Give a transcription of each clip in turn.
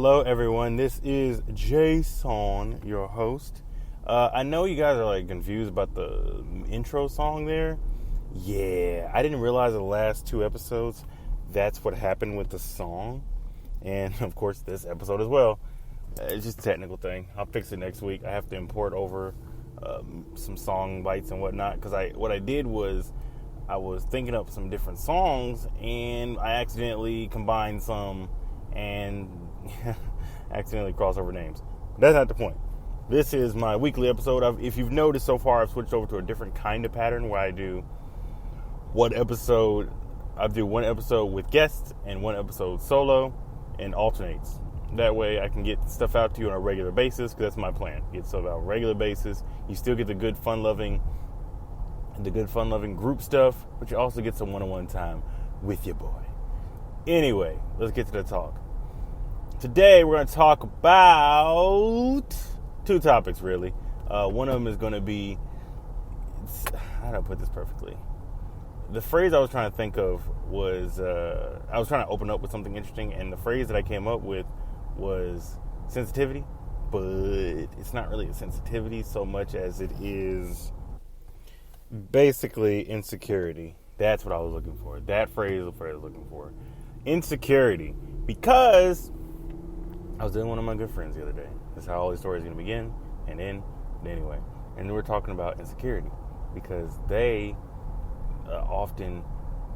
Hello, everyone. This is Jason, your host. I know you guys are confused about the intro song there. Yeah, I didn't realize the last two episodes that's what happened with the song, and of course this episode as well. It's just a technical thing. I'll fix it next week. I have to import over some song bites and whatnot because what I did was I was thinking up some different songs and I accidentally combined some and accidentally cross over names. That's not the point. This is my weekly episode. If you've noticed so far, I've switched over to a different kind of pattern where I do one episode with guests and one episode solo and alternates. That way I can get stuff out to you on a regular basis because that's my plan. Get stuff out on a regular basis. You still get the good fun-loving group stuff, but you also get some one-on-one time with your boy. Anyway, let's get to the talk. Today we're going to talk about two topics, really. One of them is going to be, how do I put this perfectly? The phrase I was trying to think of was, I was trying to open up with something interesting, and the phrase that I came up with was sensitivity, but it's not really a sensitivity so much as it is basically insecurity. That's what I was looking for. That phrase is the phrase I was looking for. Insecurity. Because I was dealing with one of my good friends the other day. That's how all these stories are going to begin and end. Anyway. And we're talking about insecurity. Because they often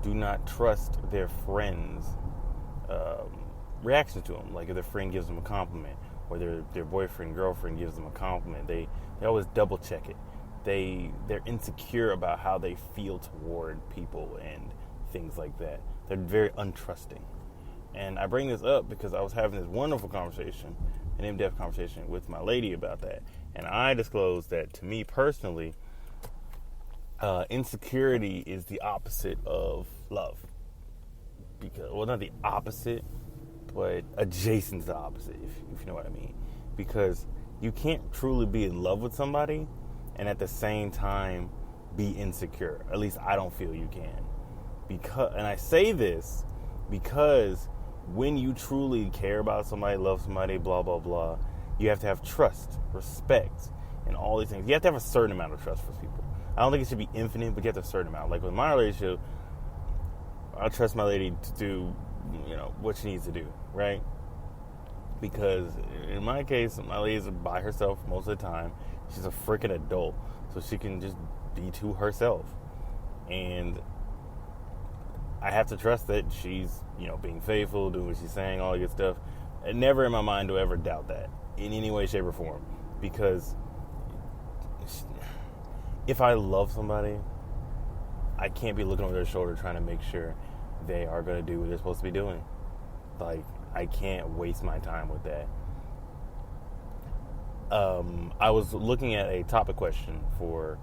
do not trust their friends' reactions to them. Like if their friend gives them a compliment or their boyfriend, girlfriend gives them a compliment, they always double check it. They're insecure about how they feel toward people and things like that. They're very untrusting. And I bring this up because I was having this wonderful conversation, an in-depth conversation with my lady about that. And I disclosed that to me personally, insecurity is the opposite of love. Because, well, not the opposite, but adjacent to the opposite, if you know what I mean. Because you can't truly be in love with somebody and at the same time be insecure. At least I don't feel you can. And I say this because when you truly care about somebody, love somebody, blah, blah, blah, you have to have trust, respect, and all these things. You have to have a certain amount of trust for people. I don't think it should be infinite, but you have to have a certain amount. Like with my relationship, I trust my lady to do, what she needs to do, right? Because in my case, my lady's by herself most of the time. She's a freaking adult, so she can just be to herself. And I have to trust that she's, being faithful, doing what she's saying, all that good stuff. And never in my mind do I ever doubt that in any way, shape, or form. Because if I love somebody, I can't be looking over their shoulder trying to make sure they are going to do what they're supposed to be doing. Like, I can't waste my time with that. I was looking at a topic question for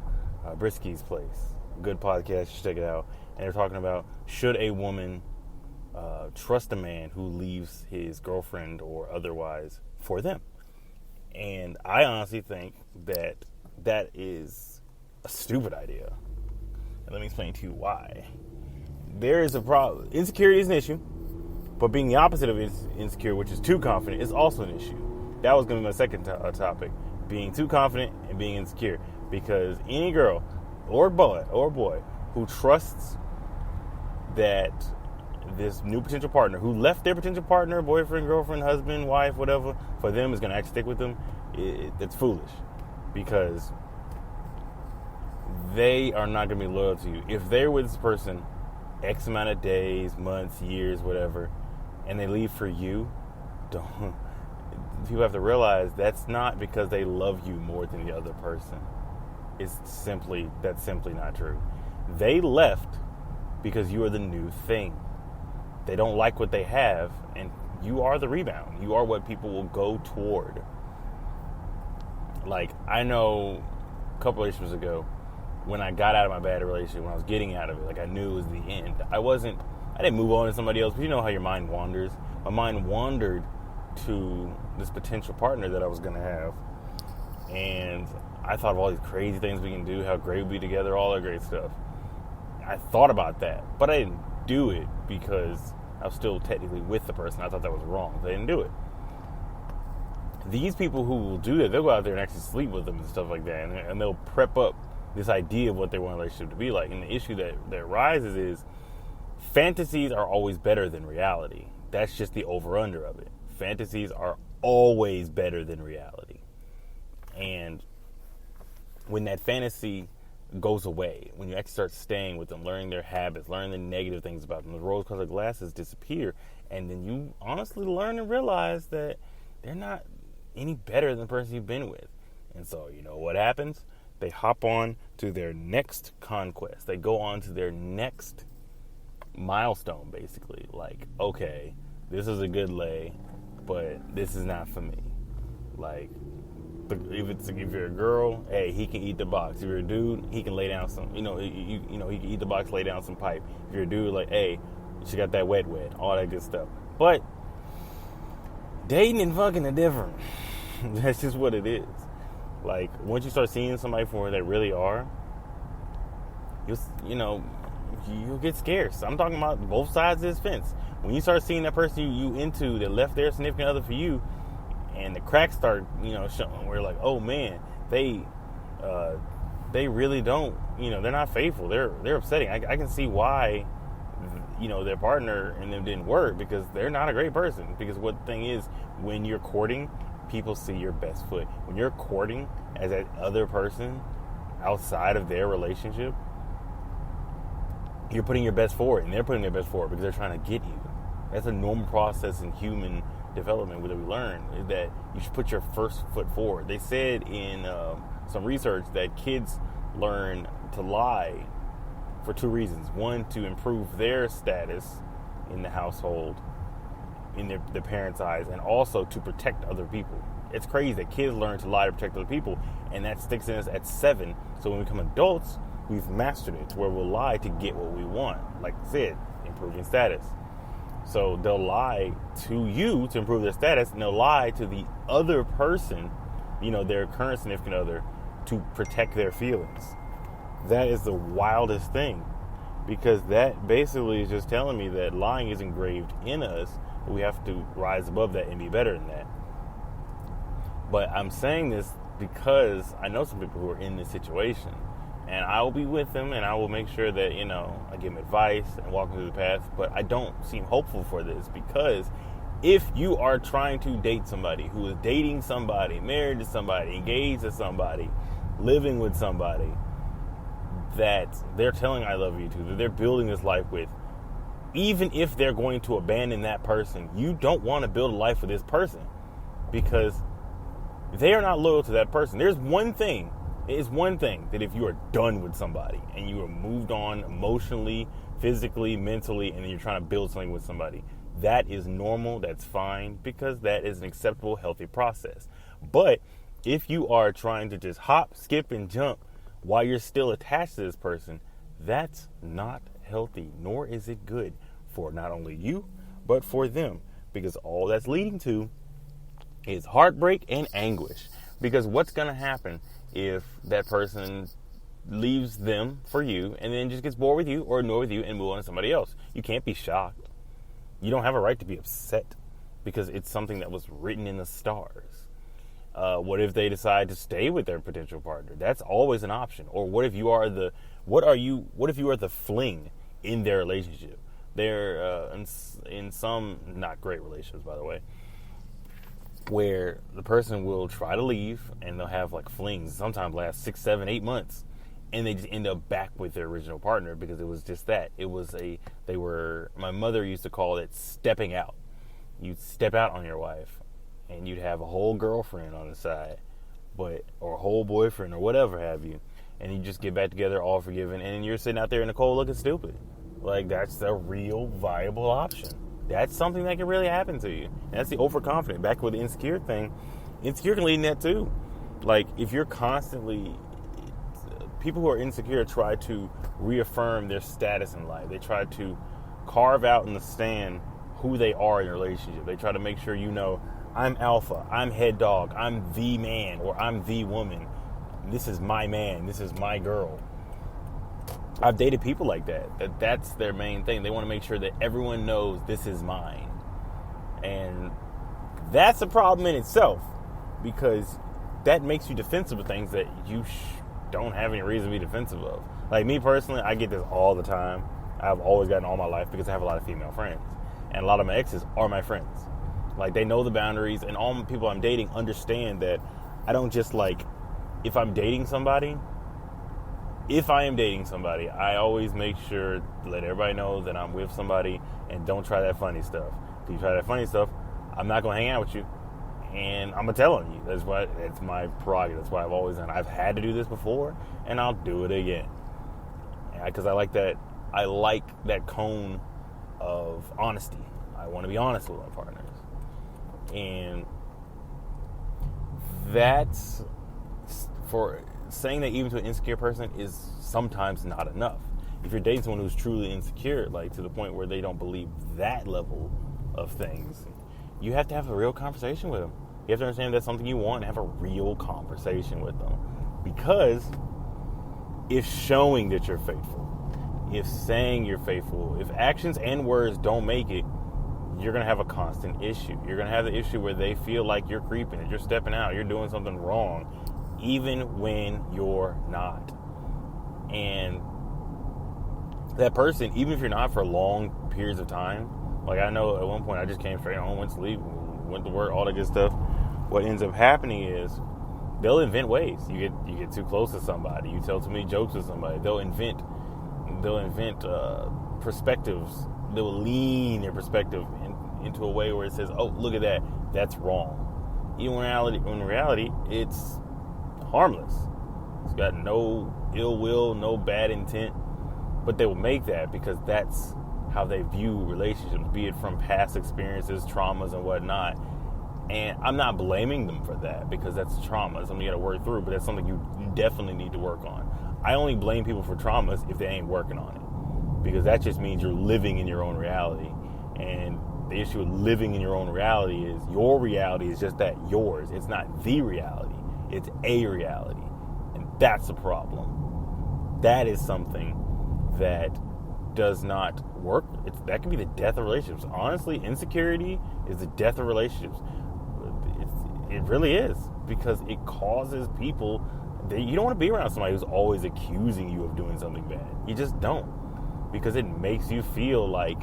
Brisky's Place. Good podcast, you should check it out. And they're talking about, should a woman trust a man who leaves his girlfriend or otherwise for them? And I honestly think that is a stupid idea. And let me explain to you why. There is a problem. Insecurity is an issue, but being the opposite of insecure, which is too confident, is also an issue. That was going to be my second topic, being too confident and being insecure. Because any girl or boy who trusts that this new potential partner, who left their potential partner, boyfriend, girlfriend, husband, wife, whatever, for them is going to actually stick with them, it's foolish. Because they are not going to be loyal to you. If they're with this person X amount of days, months, years, whatever, and they leave for you, people have to realize that's not because they love you more than the other person. That's simply not true. They left because you are the new thing. They don't like what they have, and you are the rebound. You are what people will go toward. Like, I know a couple relationships ago, when I got out of my bad relationship, when I was getting out of it, like I knew it was the end. I didn't move on to somebody else, but you know how your mind wanders. My mind wandered to this potential partner that I was going to have. And I thought of all these crazy things we can do, how great we'd be together, all that great stuff. I thought about that, but I didn't do it because I was still technically with the person. I thought that was wrong. So I didn't do it. these people who will do that, they'll go out there and actually sleep with them and stuff like that, and they'll prep up this idea of what they want a relationship to be like. And the issue that arises is fantasies are always better than reality. That's just the over-under of it. Fantasies are always better than reality. And when that fantasy goes away, when you actually start staying with them, learning their habits, learning the negative things about them, the rose-colored glasses disappear, and then you honestly learn and realize that they're not any better than the person you've been with. And so, you know what happens? They hop on to their next conquest. They go on to their next milestone, basically. Like, okay, this is a good lay, but this is not for me. Like, if you're a girl, hey, he can eat the box. If you're a dude, he can lay down some, he can eat the box, lay down some pipe. If you're a dude, like, hey, she got that wet, all that good stuff. But dating and fucking are different. That's just what it is. Like, once you start seeing somebody for where they really are, you'll get scared. So I'm talking about both sides of this fence. When you start seeing that person you into that left their significant other for you, and the cracks start, showing, where like, oh man, they really don't, they're not faithful. They're upsetting. I can see why, their partner and them didn't work, because they're not a great person. Because what the thing is, when you're courting, people see your best foot. When you're courting as that other person outside of their relationship, you're putting your best forward, and they're putting their best forward because they're trying to get you. That's a normal process in human development that we learn, is that you should put your first foot forward. They said in some research that kids learn to lie for two reasons. One, to improve their status in the household, in their parents' eyes, and also to protect other people. It's crazy that kids learn to lie to protect other people, and that sticks in us at 7. So when we become adults, we've mastered it to where we'll lie to get what we want. Like I said, improving status. So they'll lie to you to improve their status, and they'll lie to the other person, their current significant other, to protect their feelings. That is the wildest thing, because that basically is just telling me that lying is engraved in us. We have to rise above that and be better than that. But I'm saying this because I know some people who are in this situation, and I will be with them, and I will make sure that, I give them advice and walk them through the path. But I don't seem hopeful for this, because if you are trying to date somebody who is dating somebody, married to somebody, engaged to somebody, living with somebody that they're telling I love you to, that they're building this life with, even if they're going to abandon that person, you don't want to build a life with this person, because they are not loyal to that person. It is one thing that if you are done with somebody and you are moved on emotionally, physically, mentally, and then you're trying to build something with somebody, that is normal, that's fine, because that is an acceptable, healthy process. But if you are trying to just hop, skip, and jump while you're still attached to this person, that's not healthy, nor is it good for not only you, but for them, because all that's leading to is heartbreak and anguish. Because what's going to happen if that person leaves them for you and then just gets bored with you or annoyed with you and move on to somebody else? You can't be shocked. You don't have a right to be upset, because it's something that was written in the stars. What if they decide to stay with their potential partner? That's always an option. Or what if you are the fling in their relationship? They're in some not great relationships, by the way, where the person will try to leave and they'll have like flings, sometimes last 6, 7, 8 months, and they just end up back with their original partner, because it was just that. My mother used to call it stepping out. You'd step out on your wife, and you'd have a whole girlfriend on the side, or a whole boyfriend, or whatever have you, and you just get back together, all forgiven, and you're sitting out there in the cold looking stupid. Like, that's a real viable option. That's something that can really happen to you. And that's the overconfident. Back with the insecure thing, insecure can lead in that too. Like, if you're constantly, people who are insecure try to reaffirm their status in life. They try to carve out and understand who they are in a relationship. They try to make sure I'm alpha, I'm head dog, I'm the man, or I'm the woman. This is my man, this is my girl. I've dated people like that. That's their main thing. They want to make sure that everyone knows this is mine. And that's a problem in itself, because that makes you defensive of things that you don't have any reason to be defensive of. Like me personally, I get this all the time. I've always gotten all my life because I have a lot of female friends. And a lot of my exes are my friends. Like, they know the boundaries, and all the people I'm dating understand that I don't just, like, if I am dating somebody, I always make sure to let everybody know that I'm with somebody and don't try that funny stuff. If you try that funny stuff, I'm not going to hang out with you. And I'm going to tell on you. It's my prerogative. That's why I've always done. I've had to do this before, and I'll do it again. Because I like that cone of honesty. I want to be honest with my partners. And that's, for saying that even to an insecure person, is sometimes not enough. If you're dating someone who's truly insecure, like to the point where they don't believe that level of things, you have to have a real conversation with them. You have to understand that's something you want and have a real conversation with them. Because if showing that you're faithful, if saying you're faithful, if actions and words don't make it, you're going to have a constant issue. You're going to have the issue where they feel like you're creeping, that you're stepping out, you're doing something wrong, even when you're not. And that person, even if you're not for long periods of time, like I know at one point I just came straight home, went to sleep, went to work, all that good stuff. What ends up happening is they'll invent ways. You get too close to somebody, you tell too many jokes with somebody, they'll invent perspectives. They'll lean their perspective into a way where it says, "Oh, look at that. That's wrong." Even in reality, it's harmless. It's got no ill will, no bad intent. But they will make that because that's how they view relationships, be it from past experiences, traumas, and whatnot. And I'm not blaming them for that because that's trauma. It's something you got to work through, but that's something you definitely need to work on. I only blame people for traumas if they ain't working on it. Because that just means you're living in your own reality. And the issue with living in your own reality is your reality is just that, yours. It's not the reality. It's a reality. And that's a problem. That is something that does not work. That can be the death of relationships. Honestly, insecurity is the death of relationships. It really is. Because it causes people... You don't want to be around somebody who's always accusing you of doing something bad. You just don't. Because it makes you feel like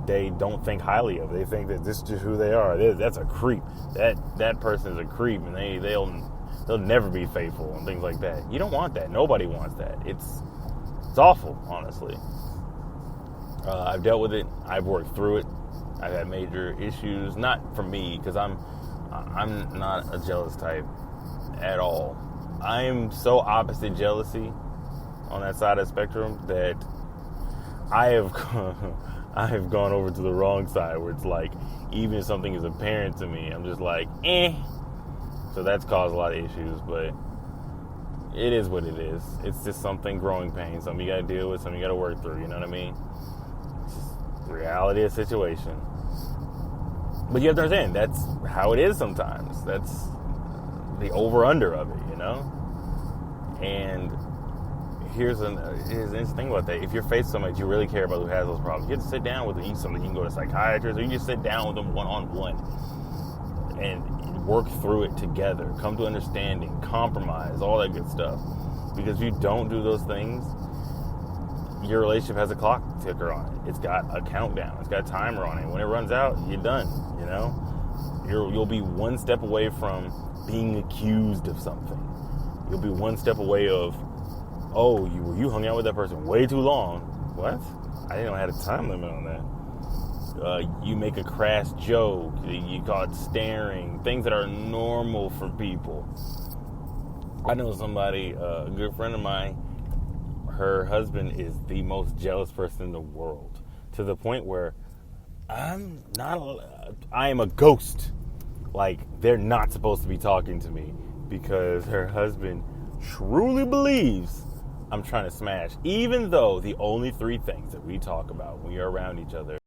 they don't think highly of it. They think that this is just who they are. That's a creep. That person is a creep, and they'll never be faithful and things like that. You don't want that. Nobody wants that. It's awful, honestly. I've dealt with it. I've worked through it. I've had major issues. Not for me, because I'm not a jealous type at all. I'm so opposite jealousy on that side of the spectrum that I have gone over to the wrong side where it's like, even if something is apparent to me, I'm just like, eh. So that's caused a lot of issues, but it is what it is. It's just something, growing pain, something you gotta deal with, something you gotta work through, you know what I mean? It's just the reality of the situation. But you have to understand, that's how it is sometimes. That's the over-under of it, you know? And here's the interesting thing about that. If you're facing somebody you really care about who has those problems, you have to sit down with them. You can go to a psychiatrist, or you just sit down with them one-on-one and work through it together. Come to understanding, compromise, all that good stuff. Because if you don't do those things, your relationship has a clock ticker on it. It's got a countdown. It's got a timer on it. When it runs out, you're done, you know? You'll be one step away from being accused of something. You'll be one step away of, oh, you hung out with that person way too long. What? I didn't know I had a time limit on that. You make a crass joke. You call it staring. Things that are normal for people. I know somebody, a good friend of mine, her husband is the most jealous person in the world. To the point where I am a ghost. Like, they're not supposed to be talking to me because her husband truly believes I'm trying to smash, even though the only three things that we talk about when we are around each other